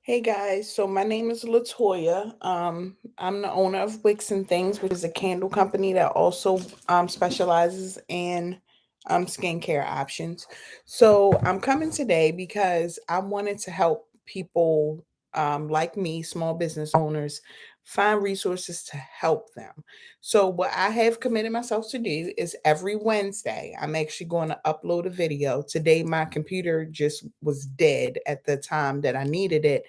Hey guys, so my name is Latoya. I'm the owner of Wicks and Things, which is a candle company that also specializes in skincare options. So I'm coming today because I wanted to help people like me, small business owners, find resources to help them. So what I have committed myself to do is every Wednesday, I'm actually going to upload a video. Today, my computer just was dead at the time that I needed it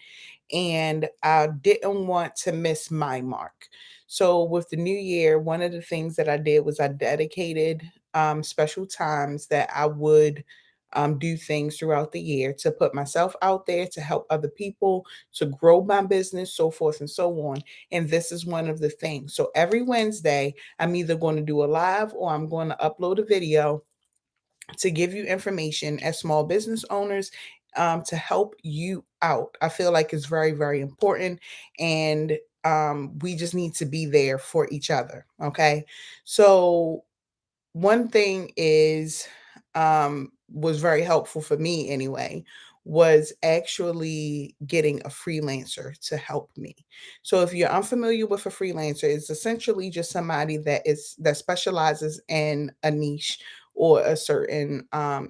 and I didn't want to miss my mark. So with the new year, one of the things that I did was I dedicated special times that I would do things throughout the year to put myself out there to help other people, to grow my business, so forth and so on. And this is one of the things. So every Wednesday, I'm either going to do a live or I'm going to upload a video to give you information as small business owners to help you out. I feel like it's very, very important. And we just need to be there for each other. Okay. So, one thing is, was very helpful for me anyway, was actually getting a freelancer to help me. So if you're unfamiliar with a freelancer, it's essentially just somebody that specializes in a niche or a certain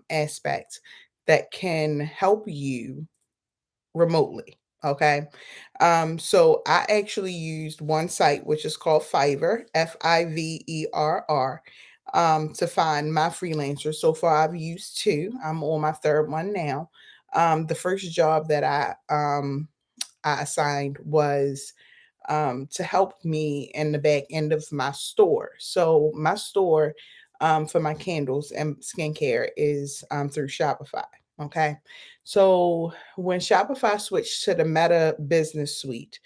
aspect that can help you remotely. Okay. So I actually used one site which is called Fiverr, Fiverr, to find my freelancers. So far I've used two. I'm on my third one now. The first job that I assigned was to help me in the back end of my store. So my store for my candles and skincare is through Shopify. Okay. So when Shopify switched to the Meta Business Suite,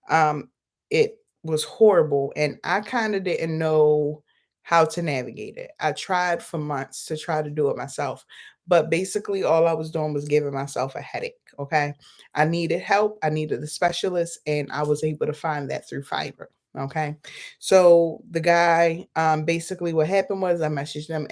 um, it was horrible. And I kind of didn't know how to navigate it. I tried for months to try to do it myself. But basically, all I was doing was giving myself a headache. Okay. I needed help. I needed a specialist, and I was able to find that through Fiverr. Okay. So the guy, basically what happened was I messaged him,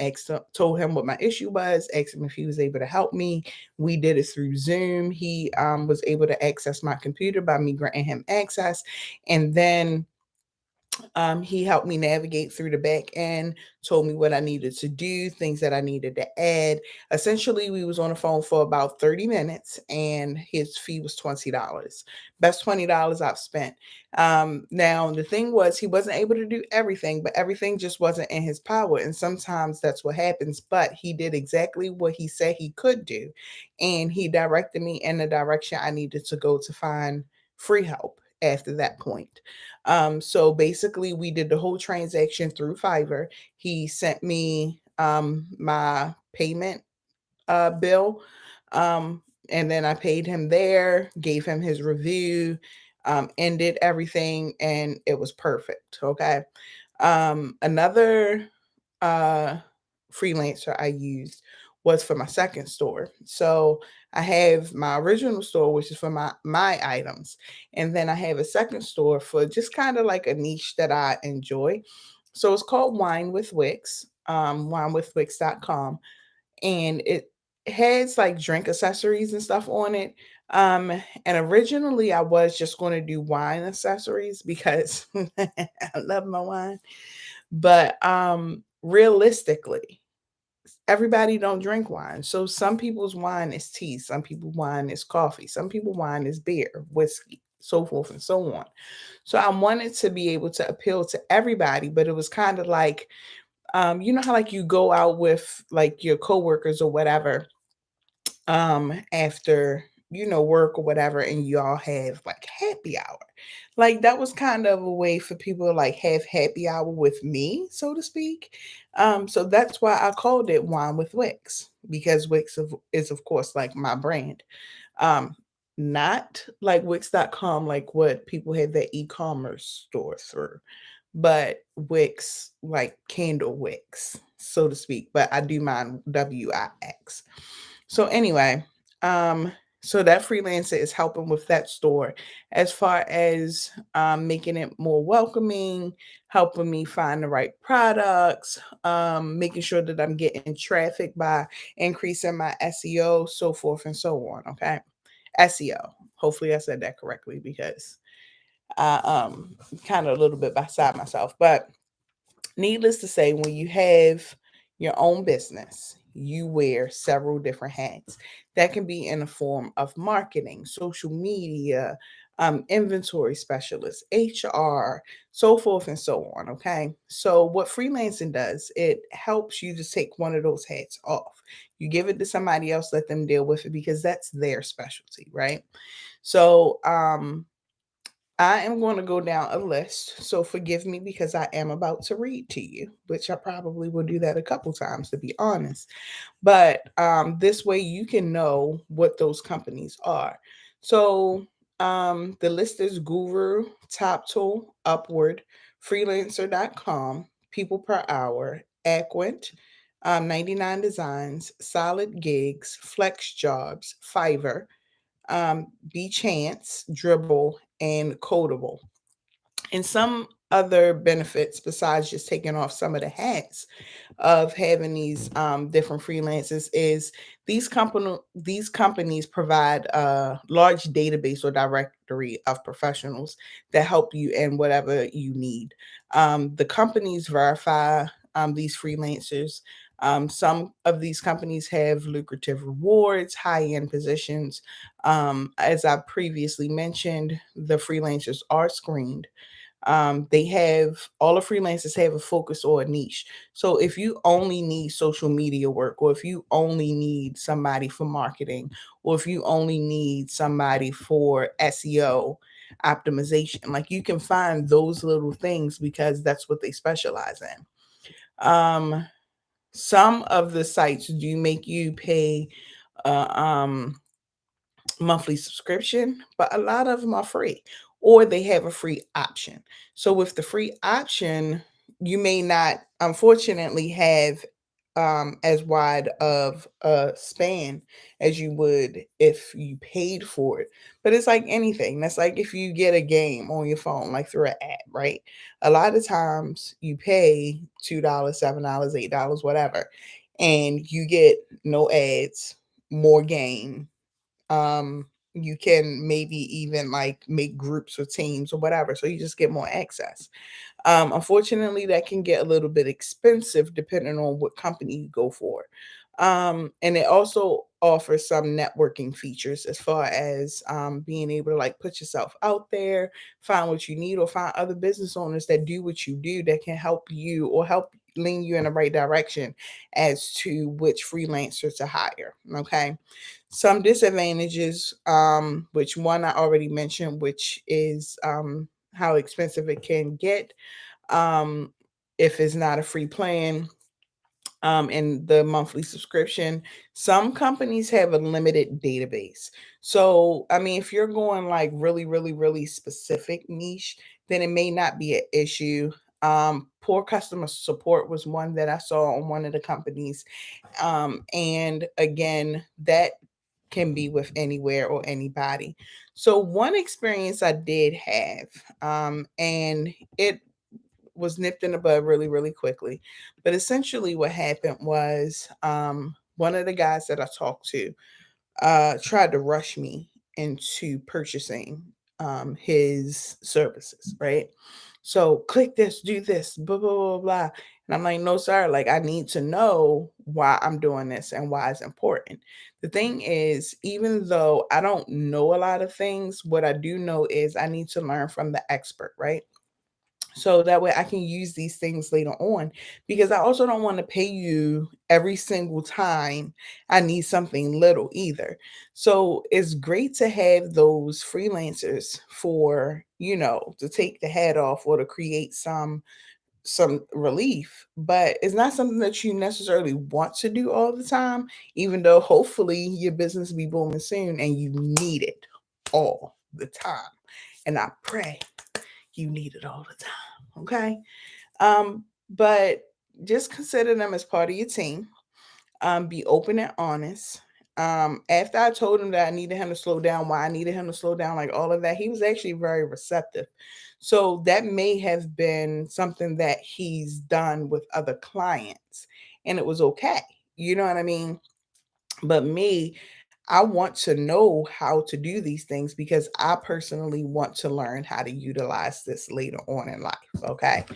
told him what my issue was, asked him if he was able to help me. We did it through Zoom. He was able to access my computer by me granting him access. And then he helped me navigate through the back end, told me what I needed to do, things that I needed to add. Essentially, we was on the phone for about 30 minutes and his fee was $20. Best $20 I've spent. Now, the thing was he wasn't able to do everything, but everything just wasn't in his power. And sometimes that's what happens. But he did exactly what he said he could do. And he directed me in the direction I needed to go to find free help after that point. So basically, we did the whole transaction through Fiverr. He sent me my payment bill, and then I paid him there, gave him his review, ended everything, and it was perfect. Okay. Another uh, freelancer I used was for my second store. So I have my original store, which is for my items, and then I have a second store for just kind of like a niche that I enjoy. So it's called Wine with Wicks, winewithwicks.com, and it has like drink accessories and stuff on it. And originally I was just going to do wine accessories because I love my wine. But realistically, everybody don't drink wine. So some people's wine is tea, some people wine is coffee, some people wine is beer, whiskey, so forth and so on. So I wanted to be able to appeal to everybody, but it was kind of like you know how like you go out with like your coworkers or whatever after work or whatever, and y'all have like happy hour. Like that was kind of a way for people to like have happy hour with me, so to speak. So that's why I called it Wine with Wix, because is of course like my brand. um Not like Wix.com, like what people have their e-commerce store through, but Wix, like candle Wix, so to speak, but I do mine Wix. So anyway, so that freelancer is helping with that store as far as making it more welcoming, helping me find the right products, making sure that I'm getting traffic by increasing my SEO, so forth and so on. Okay. SEO. Hopefully I said that correctly because I kind of a little bit beside myself. But needless to say, when you have your own business, you wear several different hats. That can be in the form of marketing, social media, inventory specialist, HR, so forth and so on. Okay. So, what freelancing does, it helps you to take one of those hats off. You give it to somebody else, let them deal with it because that's their specialty, right? So, I am going to go down a list. So forgive me because I am about to read to you, which I probably will do that a couple times to be honest. But this way you can know what those companies are. So the list is Guru, Toptal, Upward, Freelancer.com, People Per Hour, Aquent, 99 Designs, Solidgigs, Flexjobs, Fiverr, Bechance, Dribble, and Codeable. And some other benefits besides just taking off some of the hats of having these different freelancers is these companies provide a large database or directory of professionals that help you in whatever you need. The companies verify these freelancers. Some of these companies have lucrative rewards, high end positions. As I previously mentioned, the freelancers are screened. They have all the freelancers have a focus or a niche. So if you only need social media work, or if you only need somebody for marketing, or if you only need somebody for SEO optimization, like you can find those little things because that's what they specialize in. Some of the sites do make you pay uh, um monthly subscription, but a lot of them are free or they have a free option. So with the free option, you may not unfortunately have as wide of a span as you would if you paid for it. But it's like anything. That's like if you get a game on your phone, like through an app, right? A lot of times you pay $2, $7, $8, whatever, and you get no ads, more game, you can maybe even like make groups or teams or whatever, so you just get more access. Unfortunately, that can get a little bit expensive depending on what company you go for. And it also offers some networking features as far as being able to like put yourself out there, find what you need, or find other business owners that do what you do that can help you or help lean you in the right direction as to which freelancer to hire. Okay. Some disadvantages, which one I already mentioned, which is how expensive it can get um, if it's not a free plan in the monthly subscription. Some companies have a limited database. So, I mean, if you're going like really, really, really specific niche, then it may not be an issue. Poor customer support was one that I saw on one of the companies. And again, that can be with anywhere or anybody. So, one experience I did have, and it was nipped in the bud really, really quickly. But essentially, what happened was one of the guys that I talked to tried to rush me into purchasing his services, right? So click this, do this, blah, blah, blah, blah. And I'm like, no, sir, like I need to know why I'm doing this and why it's important. The thing is, even though I don't know a lot of things, what I do know is I need to learn from the expert, right? So that way I can use these things later on because I also don't want to pay you every single time I need something little either. So it's great to have those freelancers for, to take the head off or to create some relief, but it's not something that you necessarily want to do all the time, even though hopefully your business be booming soon and you need it all the time. And I pray you need it all the time. Okay. But just consider them as part of your team. Be open and honest. After I told him that I needed him to slow down, why I needed him to slow down, like all of that, he was actually very receptive. So that may have been something that he's done with other clients and it was okay. You know what I mean? But me, I want to know how to do these things because I personally want to learn how to utilize this later on in life. Okay.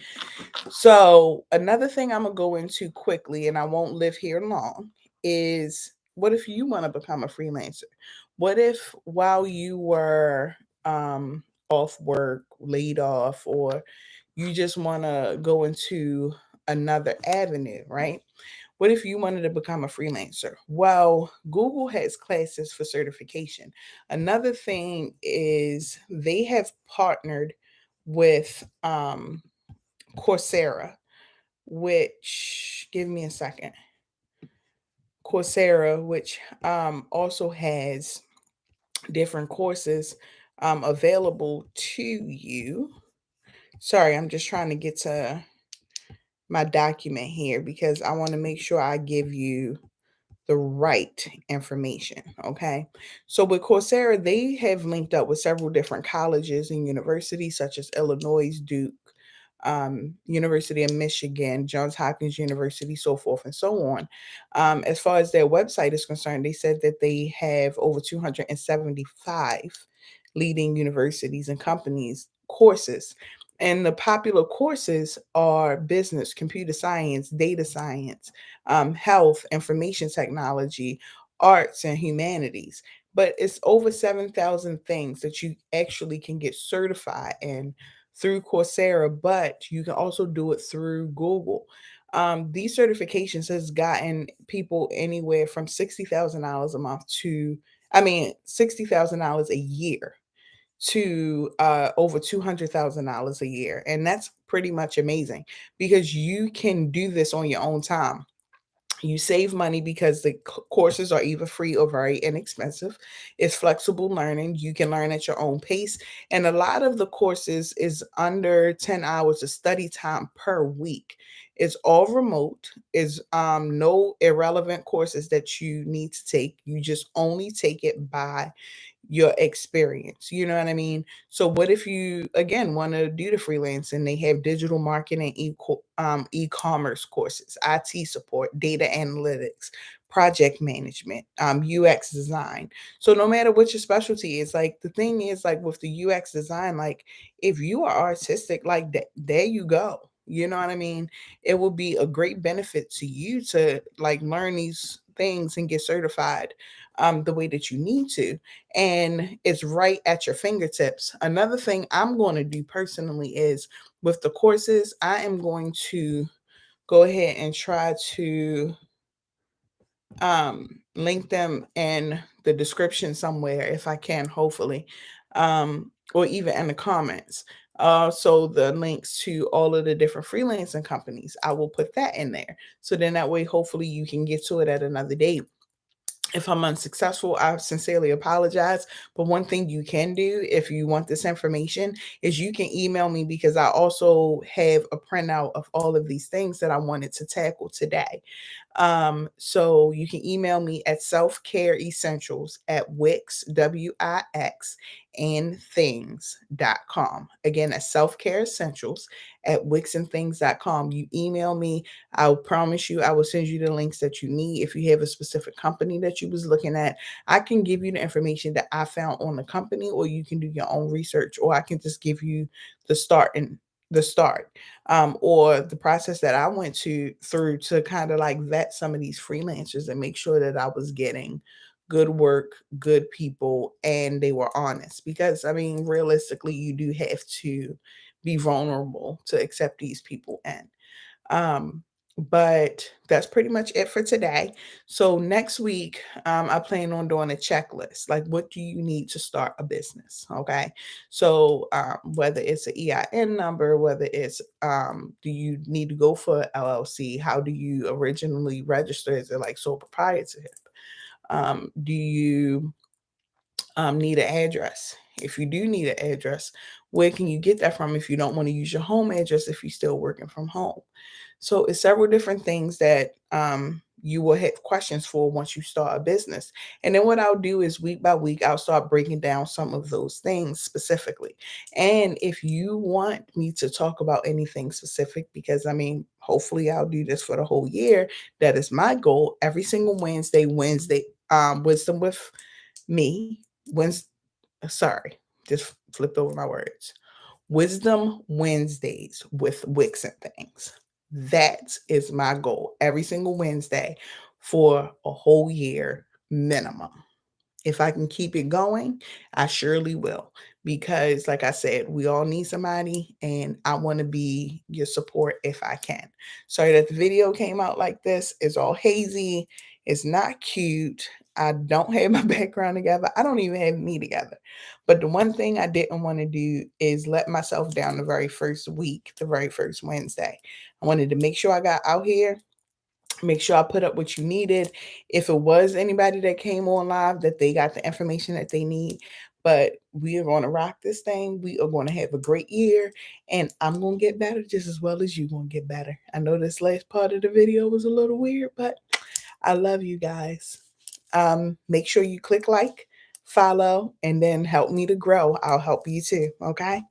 So, another thing I'm going to go into quickly, and I won't live here long, is what if you want to become a freelancer? What if while you were off work, laid off, or you just want to go into another avenue, right? What if you wanted to become a freelancer? Well, Google has classes for certification. Another thing is they have partnered with Coursera, which, give me a second. Coursera, which also has different courses available to you. Sorry, I'm just trying to get to my document here because I want to make sure I give you the right information. Okay. So with Coursera, they have linked up with several different colleges and universities such as Illinois, Duke, University of Michigan, Johns Hopkins University, so forth and so on. As far as their website is concerned, they said that they have over 275 leading universities and companies courses. And the popular courses are business, computer science, data science, health, information technology, arts, and humanities. But it's over 7,000 things that you actually can get certified in through Coursera, but you can also do it through Google. These certifications has gotten people anywhere from $60,000 a month to, $60,000 a year to over $200,000 a year. And that's pretty much amazing because you can do this on your own time. You save money because the courses are either free or very inexpensive. It's flexible learning. You can learn at your own pace. And a lot of the courses is under 10 hours of study time per week. It's all remote. Is no irrelevant courses that you need to take. You just only take it by your experience. You know what I mean? So what if you again want to do the freelance and they have digital marketing, e-commerce courses, IT support, data analytics, project management, UX design. So no matter what your specialty is, like the thing is like with the UX design, like if you are artistic, like that, there you go. You know what I mean? It will be a great benefit to you to like learn these things and get certified the way that you need to, and it's right at your fingertips. Another thing I'm going to do personally is with the courses, I am going to go ahead and try to link them in the description somewhere if I can, hopefully, or even in the comments. So the links to all of the different freelancing companies, I will put that in there. So then that way, hopefully, you can get to it at another date. If I'm unsuccessful, I sincerely apologize. But one thing you can do if you want this information is you can email me because I also have a printout of all of these things that I wanted to tackle today. So you can email me at selfcareessentials at Wix, Wix, and things.com. Again, at selfcareessentials at wixandthings.com. You email me. I'll promise you I will send you the links that you need. If you have a specific company that you was looking at, I can give you the information that I found on the company, or you can do your own research, or I can just give you the start and the start or the process that I went to through to kind of like vet some of these freelancers and make sure that I was getting good work, good people, and they were honest. Because I mean, realistically, you do have to be vulnerable to accept these people in. Um, but that's pretty much it for today. So next week, I plan on doing a checklist. Like, what do you need to start a business? Okay. So whether it's an EIN number, whether it's do you need to go for LLC? How do you originally register? Is it like sole proprietorship? Do you need an address? If you do need an address, where can you get that from if you don't want to use your home address if you're still working from home? So it's several different things that you will have questions for once you start a business. And then what I'll do is week by week, I'll start breaking down some of those things specifically. And if you want me to talk about anything specific, because I mean, hopefully I'll do this for the whole year. That is my goal every single Wednesday. Wisdom with me. Sorry, just flipped over my words. Wisdom Wednesdays with Wix and Things. That is my goal every single Wednesday for a whole year minimum. If I can keep it going, I surely will. Because, like I said, we all need somebody, and I want to be your support if I can. Sorry that the video came out like this. It's all hazy. It's not cute. I don't have my background together. I don't even have me together. But the one thing I didn't want to do is let myself down the very first week, the very first Wednesday. I wanted to make sure I got out here, make sure I put up what you needed. If it was anybody that came on live, that they got the information that they need. But we are going to rock this thing. We are going to have a great year, and I'm going to get better just as well as you're going to get better. I know this last part of the video was a little weird, but I love you guys. Make sure you click like, follow, and then help me to grow. I'll help you too. Okay.